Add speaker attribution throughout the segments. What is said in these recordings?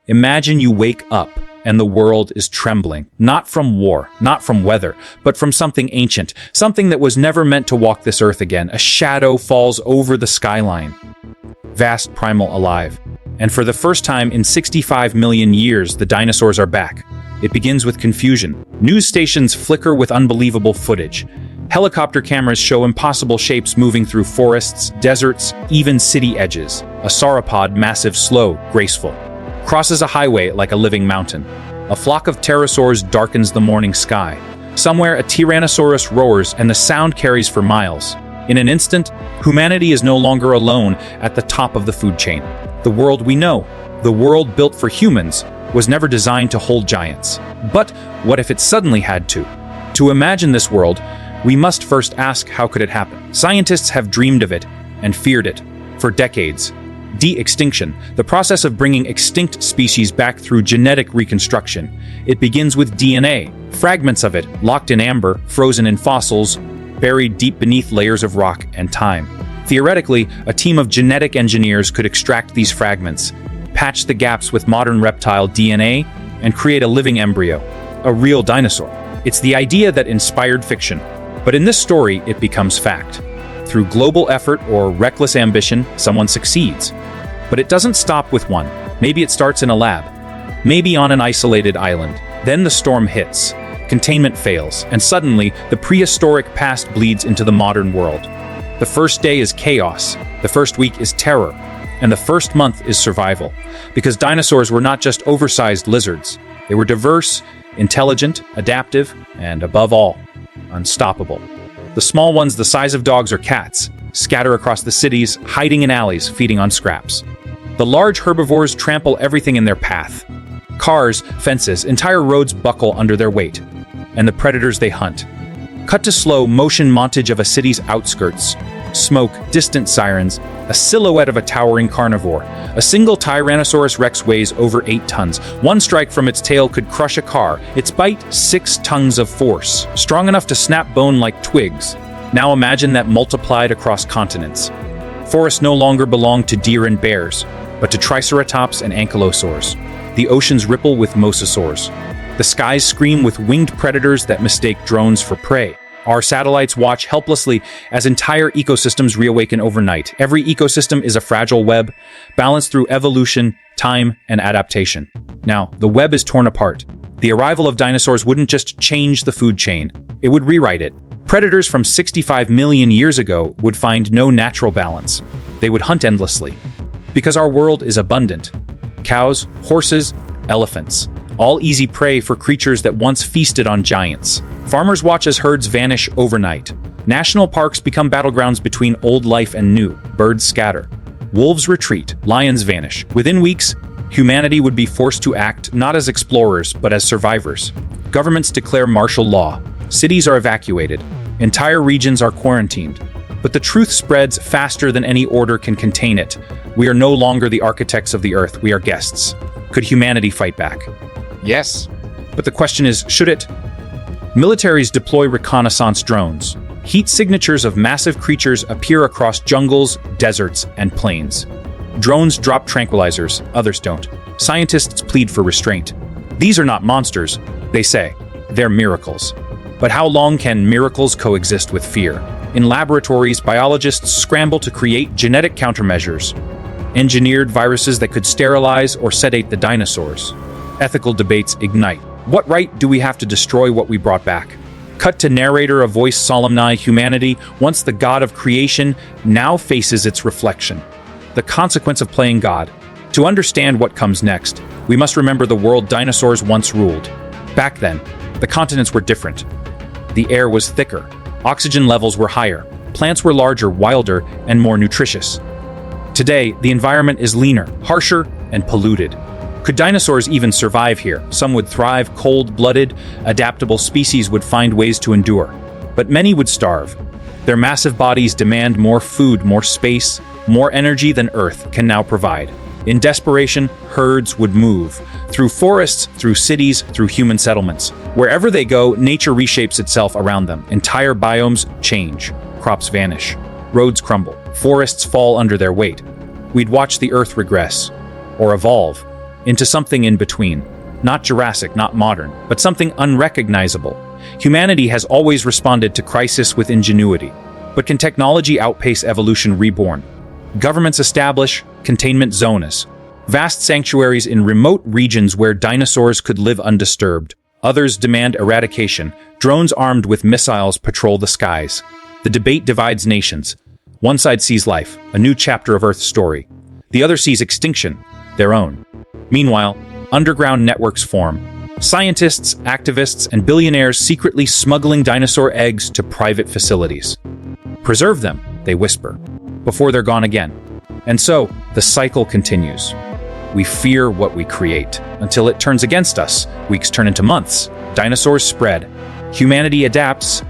Speaker 1: Imagine you wake up and the world is trembling, not from war, not from weather, but from something ancient, something that was never meant to walk this earth again. A shadow falls over the skyline. Vast primal alive. And for the first time in 65 million years, the dinosaurs are back. It begins with confusion. News stations flicker with unbelievable footage. Helicopter cameras show impossible shapes moving through forests, deserts, even city edges. A sauropod, massive, slow, graceful, crosses a highway like a living mountain. A flock of pterosaurs darkens the morning sky. Somewhere, a Tyrannosaurus roars, and the sound carries for miles. In an instant, humanity is no longer alone at the top of the food chain. The world we know, the world built for humans, was never designed to hold giants. But what if it suddenly had to? To imagine this world, we must first ask, how could it happen? Scientists have dreamed of it and feared it for decades. De-extinction, the process of bringing extinct species back through genetic reconstruction. It begins with DNA, fragments of it locked in amber, frozen in fossils, buried deep beneath layers of rock and time. Theoretically, a team of genetic engineers could extract these fragments, patch the gaps with modern reptile DNA, and create a living embryo, a real dinosaur. It's the idea that inspired fiction, but in this story, it becomes fact. Through global effort or reckless ambition, someone succeeds. But it doesn't stop with one. Maybe it starts in a lab, maybe on an isolated island. Then the storm hits, containment fails, and suddenly the prehistoric past bleeds into the modern world. The first day is chaos, the first week is terror, and the first month is survival. Because dinosaurs were not just oversized lizards. They were diverse, intelligent, adaptive, and above all, unstoppable. The small ones, the size of dogs or cats, scatter across the cities, hiding in alleys, feeding on scraps. The large herbivores trample everything in their path. Cars, fences, entire roads buckle under their weight. And the predators they hunt. Cut to slow motion montage of a city's outskirts. Smoke, distant sirens, a silhouette of a towering carnivore. A single Tyrannosaurus rex weighs over 8 tons. One strike from its tail could crush a car. Its bite, 6 tons of force, strong enough to snap bone like twigs. Now imagine that multiplied across continents. Forests no longer belong to deer and bears, but to triceratops and ankylosaurs. The oceans ripple with mosasaurs. The skies scream with winged predators that mistake drones for prey. Our satellites watch helplessly as entire ecosystems reawaken overnight. Every ecosystem is a fragile web, balanced through evolution, time, and adaptation. Now, the web is torn apart. The arrival of dinosaurs wouldn't just change the food chain, it would rewrite it. Predators from 65 million years ago would find no natural balance. They would hunt endlessly. Because our world is abundant. Cows, horses, elephants. All easy prey for creatures that once feasted on giants. Farmers watch as herds vanish overnight. National parks become battlegrounds between old life and new. Birds scatter. Wolves retreat. Lions vanish. Within weeks, humanity would be forced to act not as explorers, but as survivors. Governments declare martial law. Cities are evacuated. Entire regions are quarantined. But the truth spreads faster than any order can contain it. We are no longer the architects of the earth, we are guests. Could humanity fight back? Yes. But the question is, should it? Militaries deploy reconnaissance drones. Heat signatures of massive creatures appear across jungles, deserts, and plains. Drones drop tranquilizers, others don't. Scientists plead for restraint. These are not monsters, they say. They're miracles. But how long can miracles coexist with fear? In laboratories, biologists scramble to create genetic countermeasures. Engineered viruses that could sterilize or sedate the dinosaurs. Ethical debates ignite. What right do we have to destroy what we brought back? Cut to narrator, a voice solemni. Humanity, once the god of creation, now faces its reflection. The consequence of playing God. To understand what comes next, we must remember the world dinosaurs once ruled. Back then, the continents were different. The air was thicker. Oxygen levels were higher. Plants were larger, wilder, and more nutritious. Today, the environment is leaner, harsher, and polluted. Could dinosaurs even survive here? Some would thrive, cold-blooded, adaptable species would find ways to endure. But many would starve. Their massive bodies demand more food, more space, more energy than Earth can now provide. In desperation, herds would move. Through forests, through cities, through human settlements. Wherever they go, nature reshapes itself around them. Entire biomes change. Crops vanish. Roads crumble. Forests fall under their weight. We'd watch the Earth regress. Or evolve. into something in between. Not Jurassic, not modern, but something unrecognizable. Humanity has always responded to crisis with ingenuity. But can technology outpace evolution reborn? Governments establish containment zones, vast sanctuaries in remote regions where dinosaurs could live undisturbed. Others demand eradication. Drones armed with missiles patrol the skies. The debate divides nations. One side sees life, a new chapter of Earth's story. The other sees extinction, their own. Meanwhile, underground networks form. Scientists, activists, and billionaires secretly smuggling dinosaur eggs to private facilities. Preserve them, they whisper, before they're gone again. And so, the cycle continues. We fear what we create, until it turns against us. Weeks turn into months. Dinosaurs spread. Humanity adapts.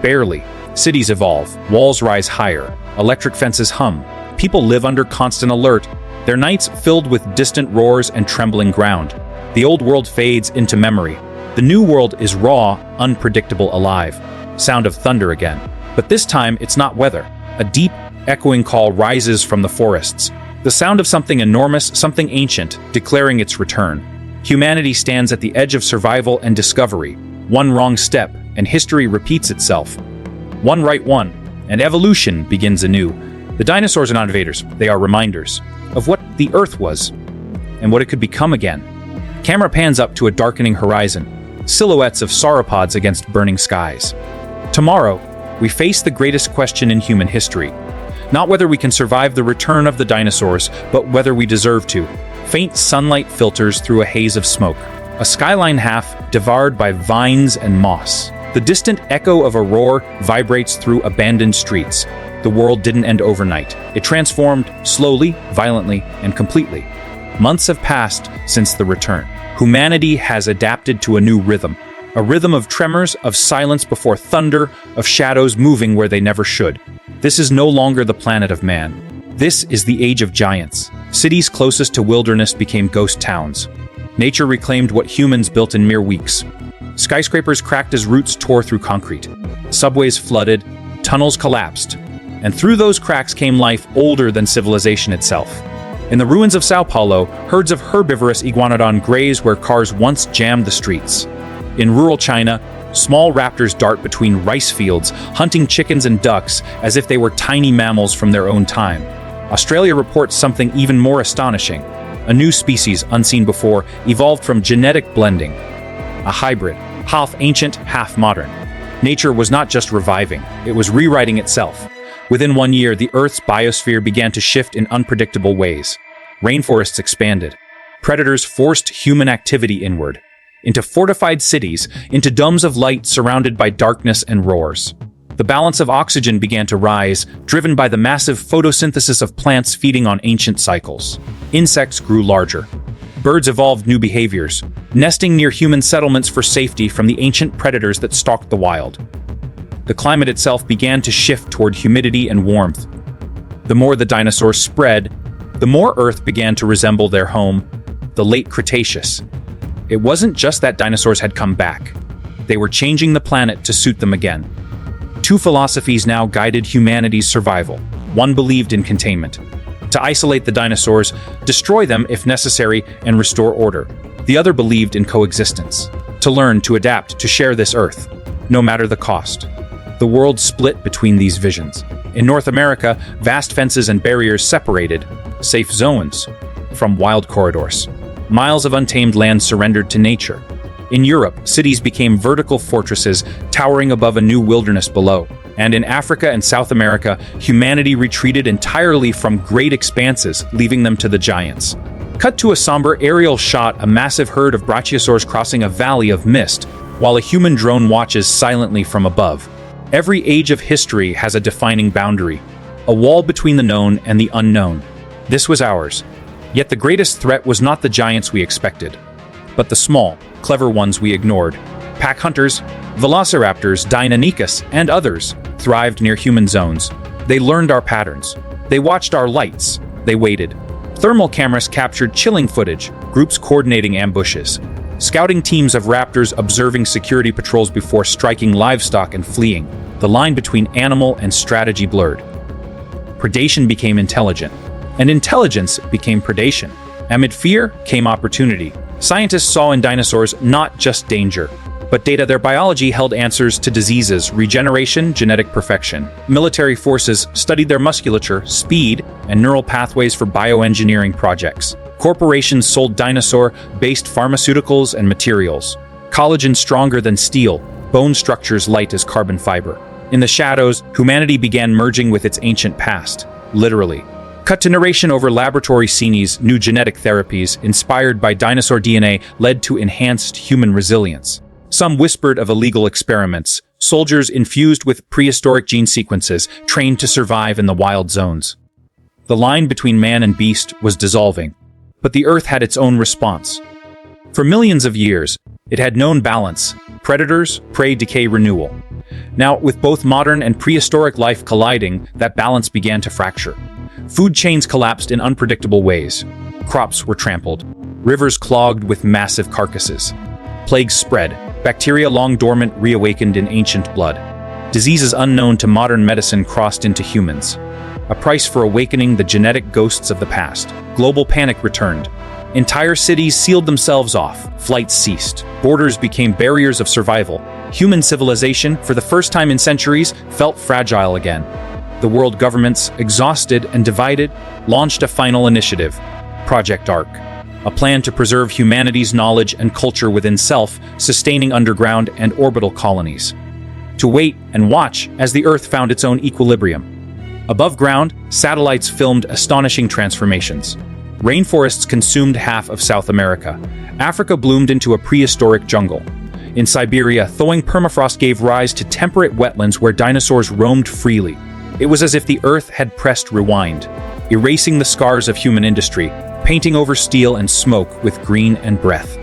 Speaker 1: Barely. Cities evolve. Walls rise higher. Electric fences hum. People live under constant alert. Their nights filled with distant roars and trembling ground. The old world fades into memory. The new world is raw, unpredictable, alive. Sound of thunder again. But this time, it's not weather. A deep, echoing call rises from the forests. The sound of something enormous, something ancient, declaring its return. Humanity stands at the edge of survival and discovery. One wrong step, and history repeats itself. One right one, and evolution begins anew. The dinosaurs are not invaders, they are reminders of what the Earth was, and what it could become again. Camera pans up to a darkening horizon, silhouettes of sauropods against burning skies. Tomorrow, we face the greatest question in human history. Not whether we can survive the return of the dinosaurs, but whether we deserve to. Faint sunlight filters through a haze of smoke. A skyline half devoured by vines and moss. The distant echo of a roar vibrates through abandoned streets. The world didn't end overnight. It transformed slowly, violently, and completely. Months have passed since the return. Humanity has adapted to a new rhythm. A rhythm of tremors, of silence before thunder, of shadows moving where they never should. This is no longer the planet of man. This is the age of giants. Cities closest to wilderness became ghost towns. Nature reclaimed what humans built in mere weeks. Skyscrapers cracked as roots tore through concrete. Subways flooded, tunnels collapsed, and through those cracks came life older than civilization itself. In the ruins of Sao Paulo, herds of herbivorous iguanodon graze where cars once jammed the streets. In rural China, small raptors dart between rice fields, hunting chickens and ducks as if they were tiny mammals from their own time. Australia reports something even more astonishing. A new species, unseen before, evolved from genetic blending. A hybrid, half ancient, half modern. Nature was not just reviving, it was rewriting itself. Within 1 year, the Earth's biosphere began to shift in unpredictable ways. Rainforests expanded. Predators forced human activity inward. Into fortified cities, into domes of light surrounded by darkness and roars. The balance of oxygen began to rise, driven by the massive photosynthesis of plants feeding on ancient cycles. Insects grew larger. Birds evolved new behaviors, nesting near human settlements for safety from the ancient predators that stalked the wild. The climate itself began to shift toward humidity and warmth. The more the dinosaurs spread, the more Earth began to resemble their home, the late Cretaceous. It wasn't just that dinosaurs had come back. They were changing the planet to suit them again. Two philosophies now guided humanity's survival. One believed in containment. To isolate the dinosaurs, destroy them if necessary, and restore order. The other believed in coexistence. To learn, to adapt, to share this Earth, no matter the cost. The world split between these visions. In North America, vast fences and barriers separated safe zones from wild corridors. Miles of untamed land surrendered to nature. In Europe, cities became vertical fortresses, towering above a new wilderness below. And in Africa and South America, humanity retreated entirely from great expanses, leaving them to the giants. Cut to a somber aerial shot, a massive herd of brachiosaurs crossing a valley of mist, while a human drone watches silently from above. Every age of history has a defining boundary, a wall between the known and the unknown. This was ours. Yet the greatest threat was not the giants we expected, but the small, clever ones we ignored. Pack hunters, velociraptors, Deinonychus, and others thrived near human zones. They learned our patterns. They watched our lights. They waited. Thermal cameras captured chilling footage, groups coordinating ambushes. Scouting teams of raptors observing security patrols before striking livestock and fleeing. The line between animal and strategy blurred. Predation became intelligent. And intelligence became predation. Amid fear came opportunity. Scientists saw in dinosaurs not just danger, but data their biology held answers to diseases, regeneration, genetic perfection. Military forces studied their musculature, speed, and neural pathways for bioengineering projects. Corporations sold dinosaur-based pharmaceuticals and materials. Collagen stronger than steel, bone structures light as carbon fiber. In the shadows, humanity began merging with its ancient past, literally. Cut to narration over laboratory scenes, new genetic therapies inspired by dinosaur DNA led to enhanced human resilience. Some whispered of illegal experiments, soldiers infused with prehistoric gene sequences trained to survive in the wild zones. The line between man and beast was dissolving, but the Earth had its own response. For millions of years, it had known balance: predators, prey, decay, renewal. Now, with both modern and prehistoric life colliding, that balance began to fracture. Food chains collapsed in unpredictable ways. Crops were trampled. Rivers clogged with massive carcasses. Plagues spread. Bacteria long dormant reawakened in ancient blood. Diseases unknown to modern medicine crossed into humans. A price for awakening the genetic ghosts of the past. Global panic returned. Entire cities sealed themselves off. Flights ceased. Borders became barriers of survival. Human civilization, for the first time in centuries, felt fragile again. The world governments, exhausted and divided, launched a final initiative, Project Ark, a plan to preserve humanity's knowledge and culture within self, sustaining underground and orbital colonies. To wait and watch as the Earth found its own equilibrium. Above ground, satellites filmed astonishing transformations. Rainforests consumed half of South America. Africa bloomed into a prehistoric jungle. In Siberia, thawing permafrost gave rise to temperate wetlands where dinosaurs roamed freely. It was as if the Earth had pressed rewind, erasing the scars of human industry, painting over steel and smoke with green and breath.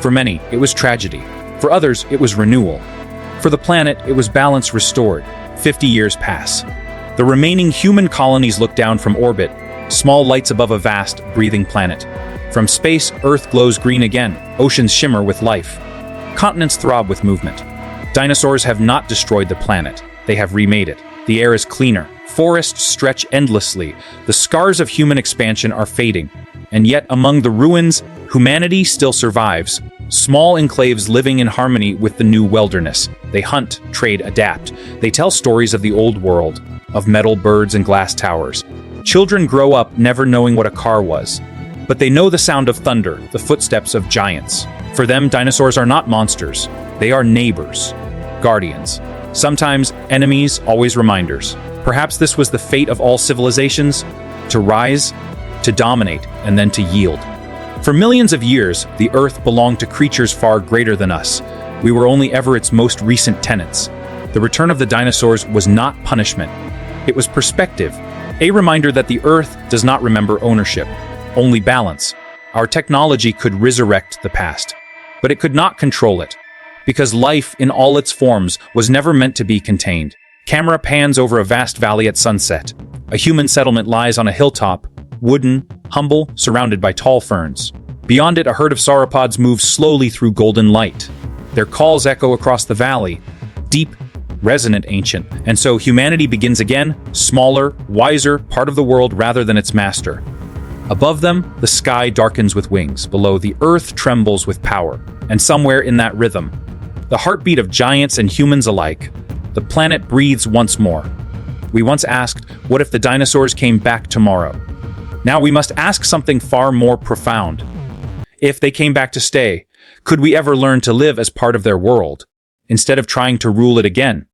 Speaker 1: For many, it was tragedy. For others, it was renewal. For the planet, it was balance restored. 50 years pass. The remaining human colonies look down from orbit, small lights above a vast, breathing planet. From space, Earth glows green again, oceans shimmer with life. Continents throb with movement. Dinosaurs have not destroyed the planet, they have remade it. The air is cleaner, forests stretch endlessly, the scars of human expansion are fading. And yet among the ruins, humanity still survives. Small enclaves living in harmony with the new wilderness. They hunt, trade, adapt. They tell stories of the old world, of metal birds and glass towers. Children grow up never knowing what a car was. But they know the sound of thunder, the footsteps of giants. For them, dinosaurs are not monsters. They are neighbors, guardians. Sometimes enemies, always reminders. Perhaps this was the fate of all civilizations: to rise, to dominate, and then to yield. For millions of years, the Earth belonged to creatures far greater than us. We were only ever its most recent tenants. The return of the dinosaurs was not punishment. It was perspective, a reminder that the Earth does not remember ownership, only balance. Our technology could resurrect the past, but it could not control it. Because life in all its forms was never meant to be contained. Camera pans over a vast valley at sunset. A human settlement lies on a hilltop, wooden, humble, surrounded by tall ferns. Beyond it, a herd of sauropods moves slowly through golden light. Their calls echo across the valley, deep, resonant, ancient. And so humanity begins again, smaller, wiser, part of the world rather than its master. Above them, the sky darkens with wings. Below, the earth trembles with power. And somewhere in that rhythm, the heartbeat of giants and humans alike, the planet breathes once more. We once asked, what if the dinosaurs came back tomorrow? Now we must ask something far more profound. If they came back to stay, could we ever learn to live as part of their world, instead of trying to rule it again?